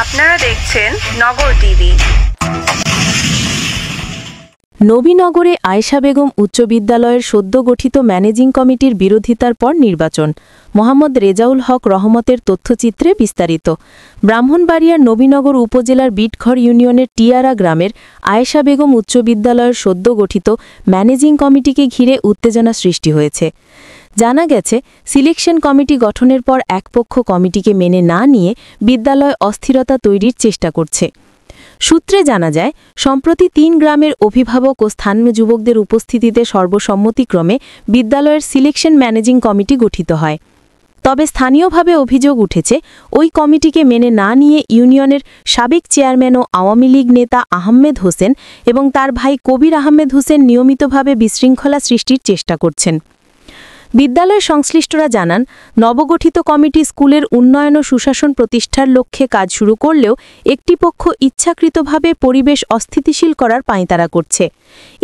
আপনারা দেখছেন নগর টিভি। নবীনগরে আয়েশা বেগম উচ্চ বিদ্যালয়ের সদ্য গঠিত ম্যানেজিং কমিটির বিরোধিতার পর নির্বাচন। মোহাম্মদ রেজাউল হক রহমতের তথ্যচিত্রে বিস্তারিত। ব্রাহ্মণবাড়িয়ার নবীনগর উপজেলার বিটঘর ইউনিয়নের টিয়ারা গ্রামের আয়েশা বেগম উচ্চ বিদ্যালয়ের সদ্য গঠিত ম্যানেজিং কমিটিকে ঘিরে উত্তেজনা সৃষ্টি হয়েছে। জানা গেছে, সিলেকশন কমিটি গঠনের পর এক পক্ষ কমিটিকে মেনে না নিয়ে বিদ্যালয় অস্থিরতা তৈরির চেষ্টা করছে। সূত্রে জানা যায়, সম্প্রতি ৩ গ্রামের অভিভাবক ও স্থানীয় যুবকদের উপস্থিতিতে সর্বসম্মতিক্রমে বিদ্যালয়ের সিলেকশন ম্যানেজিং কমিটি গঠিত হয়। তবে স্থানীয়ভাবে অভিযোগ উঠেছে, ওই কমিটিকে মেনে না নিয়ে ইউনিয়নের সাবেক চেয়ারম্যান ও আওয়ামী লীগ নেতা আহমেদ হোসেন এবং তার ভাই কবির আহমেদ হোসেন নিয়মিতভাবে বিশৃঙ্খলা সৃষ্টির চেষ্টা করছেন। বিদ্যালয়ের সংশ্লিষ্টরা জানান, নবগঠিত কমিটি স্কুলের উন্নয়ন ও সুশাসন প্রতিষ্ঠার লক্ষ্যে কাজ শুরু করলেও একটি পক্ষ ইচ্ছাকৃতভাবে পরিবেশ অস্থিতিশীল করার পাঁয়তারা করছে।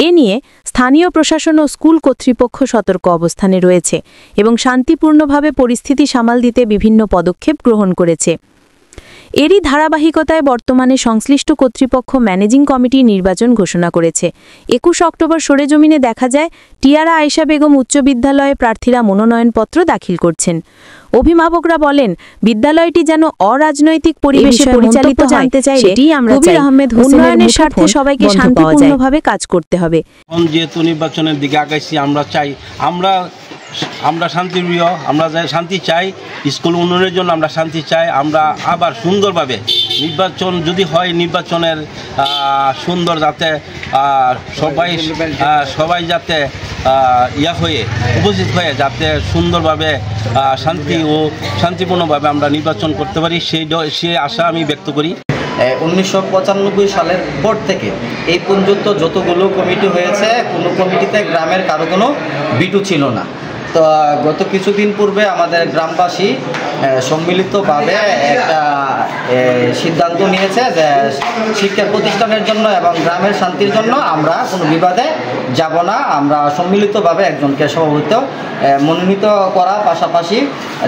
এ নিয়ে স্থানীয় প্রশাসন ও স্কুল কর্তৃপক্ষ সতর্ক অবস্থানে রয়েছে এবং শান্তিপূর্ণভাবে পরিস্থিতি সামাল দিতে বিভিন্ন পদক্ষেপ গ্রহণ করেছে। এরই ধারাবাহিকতায় বর্তমানে সংশ্লিষ্ট কর্তৃপক্ষ ম্যানেজিং কমিটির নির্বাচন ঘোষণা করেছে। ২১ অক্টোবর সরেজমিনে দেখা যায়, টিয়ারা আয়েশা বেগম উচ্চ বিদ্যালয়ে প্রার্থীরা মনোনয়নপত্র দাখিল করছেন। অভিভাবকরা বলেন, বিদ্যালয়টি যেন অরাজনৈতিক পরিবেশে পরিচালিত জানতে চাইলে কবির আহমেদ হোসেনের স্বার্থে সবাইকে শান্তিপূর্ণভাবে কাজ করতে হবে। যেহেতু নির্বাচনের দিকে আগাইছি, আমরা শান্তিপ্রিয়, আমরা শান্তি চাই, স্কুল উন্নয়নের জন্য আমরা শান্তি চাই। আমরা আবার সুন্দরভাবে নির্বাচন যদি হয়, নির্বাচনের সুন্দর যাতে সবাই যাতে হয়ে উপস্থিত হয়ে যাতে সুন্দরভাবে শান্তিপূর্ণভাবে আমরা নির্বাচন করতে পারি, সেই আশা আমি ব্যক্ত করি। 1995 সালের পর থেকে এই পর্যন্ত যতগুলো কমিটি হয়েছে, কোনো কমিটিতে গ্রামের কারো কোনো বিটু ছিল না। তো গত কিছুদিন পূর্বে আমাদের গ্রামবাসী সম্মিলিতভাবে একটা সিদ্ধান্ত নিয়েছে যে শিক্ষা প্রতিষ্ঠানের জন্য এবং গ্রামের শান্তির জন্য আমরা কোনো বিবাদে যাব না। আমরা সম্মিলিতভাবে একজনকে সভাপতি মনোনীত করা, পাশাপাশি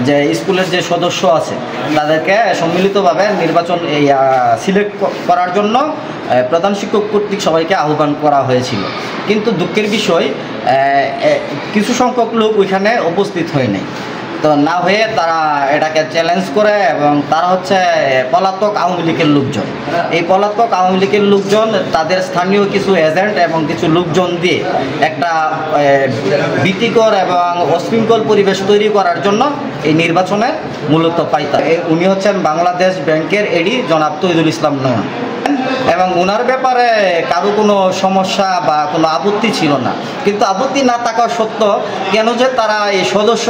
যে স্কুলের যে সদস্য আছে তাদেরকে সম্মিলিতভাবে নির্বাচন সিলেক্ট করার জন্য প্রধান শিক্ষক কর্তৃক সবাইকে আহ্বান করা হয়েছিল। কিন্তু দুঃখের বিষয়, কিছু সংখ্যক লোক ওইখানে উপস্থিত হয় নাই। তো না হয়ে তারা এটাকে চ্যালেঞ্জ করে এবং তারা হচ্ছে পলাতক আওয়ামী লীগের লোকজন। এই পলাতক আওয়ামী লীগের লোকজন তাদের স্থানীয় কিছু এজেন্ট এবং কিছু লোকজন দিয়ে একটা ভীতিকর এবং অশৃঙ্খল পরিবেশ তৈরি করার জন্য এই নির্বাচনে মূলত পাইতা। উনি হচ্ছেন বাংলাদেশ ব্যাংকের এডি জনাব তৈদুল ইসলাম নয়ন, এবং ওনার ব্যাপারে কারো কোনো সমস্যা বা কোনো আপত্তি ছিল না। কিন্তু আপত্তি না থাকা সত্ত্বেও কেন যে তারা এই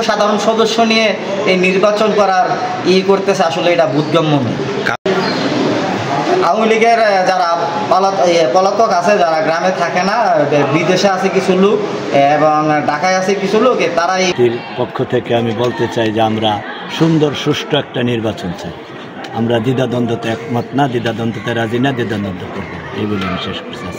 সাধারণ সদস্য নিয়ে এই নির্বাচন করার করতেছে, আসলে এটা বোধগম্য নয়। আওয়ামী লীগের যারা পলাতক আছে, যারা গ্রামে থাকে না, বিদেশে আছে কিছু লোক এবং ঢাকায় আছে কিছু লোক, তারা এই পক্ষ থেকে আমি বলতে চাই যে আমরা সুন্দর সুষ্ঠু একটা নির্বাচন চাই। আমরা দ্বিধাদ্বন্দ্বতে একমত না, দ্বিধাদ্বন্দ্বতে রাজি না, দ্বিধাদ্বন্দ্ব করবো, এই বলে আমি শেষ করছি।